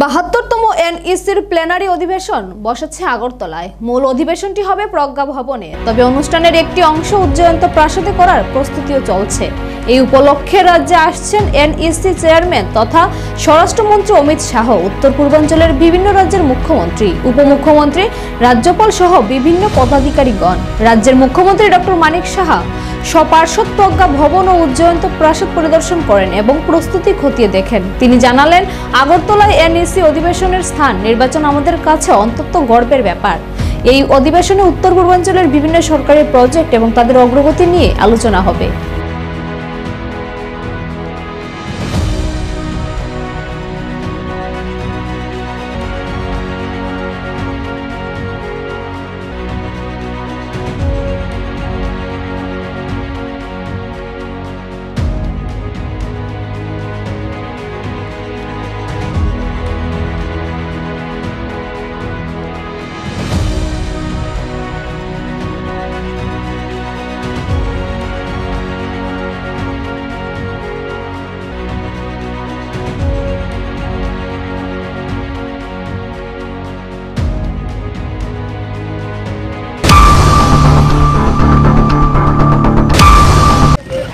৭২তম এনইসির plenary অধিবেশন বসেছে আগরতলায়। মূল অধিবেশনটি হবে প্রজ্ঞা ভবনে, তবে অনুষ্ঠানের একটি অংশ উজ্জয়ন্ত প্রাসাদে করার প্রস্তুতিও চলছে। এই উপলক্ষে রাজ্যে আসছেন এনইসি চেয়ারম্যান তথা স্বরাষ্ট্রমন্ত্রী অমিত শাহ, উত্তর পূর্বাঞ্চলের বিভিন্ন রাজ্যের মুখ্যমন্ত্রী, উপমুখ্যমন্ত্রী, রাজ্যপাল সহ বিভিন্ন পদাধিকারীগণ। রাজ্যের মুখ্যমন্ত্রী ডক্টর মানিক সাহা স্বপার্ষদ প্রজ্ঞা ভবন ও উজ্জয়ন্ত প্রাসাদ পরিদর্শন করেন এবং প্রস্তুতি খতিয়ে দেখেন। তিনি জানালেন, আগরতলায় এনইসি অধিবেশনের স্থান নির্বাচন আমাদের কাছে অত্যন্ত গর্বের ব্যাপার। এই অধিবেশনে উত্তর পূর্বাঞ্চলের বিভিন্ন সরকারি প্রজেক্ট এবং তাদের অগ্রগতি নিয়ে আলোচনা হবে।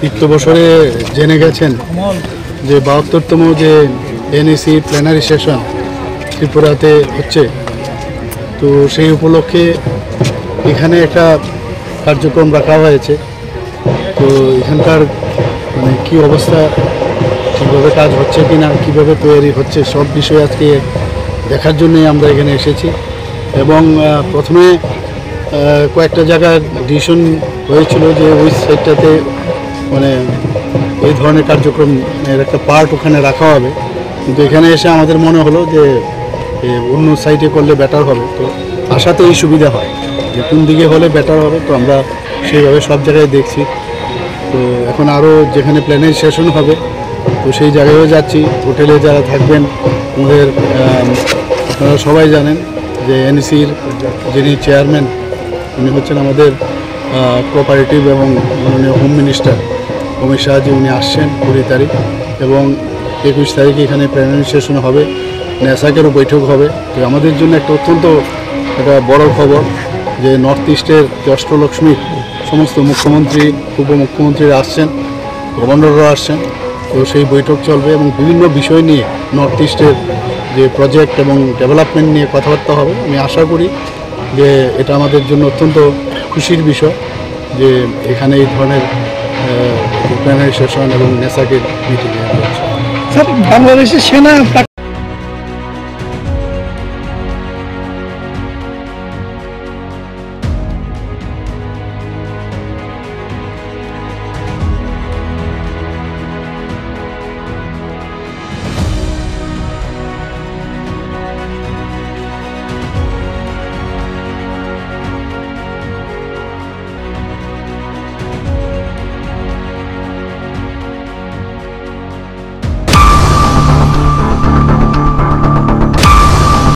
বিত্ত বছরে জেনে গেছেন যে ৭২তম যে এনইসি প্ল্যানারি সেশন ত্রিপুরাতে হচ্ছে, তো সেই উপলক্ষে এখানে একটা কার্যক্রম রাখা হয়েছে। তো এখানকার কি অবস্থা, কীভাবে কাজ হচ্ছে কি না, কীভাবে তৈরি হচ্ছে, সব বিষয় আজকে দেখার জন্যই আমরা এখানে এসেছি। এবং প্রথমে কয়েকটা জায়গায় ডিসিশন হয়েছিল যে ওই সাইডটাতে এই ধরনের কার্যক্রমের একটা পার্ট ওখানে রাখা হবে, কিন্তু এখানে এসে আমাদের মনে হলো যে অন্য সাইডে করলে বেটার হবে। তো আশাতে এই সুবিধা হয় যে কোন দিকে হলে বেটার হবে, তো আমরা সেইভাবে সব জায়গায় দেখছি। তো এখন আরও যেখানে প্ল্যানারি সেশন হবে তো সেই জায়গায়ও যাচ্ছি। হোটেলে যারা থাকবেন আমাদের আপনারা সবাই জানেন যে এনইসির যিনি চেয়ারম্যান উনি হচ্ছেন আমাদের কোঅপারেটিভ এবং মাননীয় হোম মিনিস্টার অমিত শাহজি, উনি আসছেন 20 তারিখ এবং 21 তারিখে এখানে প্ল্যানারি সেশন হবে, নেসাকেরও বৈঠক হবে। তো আমাদের জন্য অত্যন্ত একটা বড় খবর যে নর্থ ইস্টের অষ্টলক্ষ্মীর সমস্ত মুখ্যমন্ত্রী, উপমুখ্যমন্ত্রীরা আসছেন, গভর্নররা আসছেন। তো সেই বৈঠক চলবে এবং বিভিন্ন বিষয় নিয়ে নর্থ ইস্টের যে প্রজেক্ট এবং ডেভেলপমেন্ট নিয়ে কথাবার্তা হবে। আমি আশা করি যে এটা আমাদের জন্য অত্যন্ত খুশির বিষয় যে এখানে এই ধরনের প্ল্যানারি সেশন এবং নেসাকের মিটিং হচ্ছে। বাংলাদেশের সেনা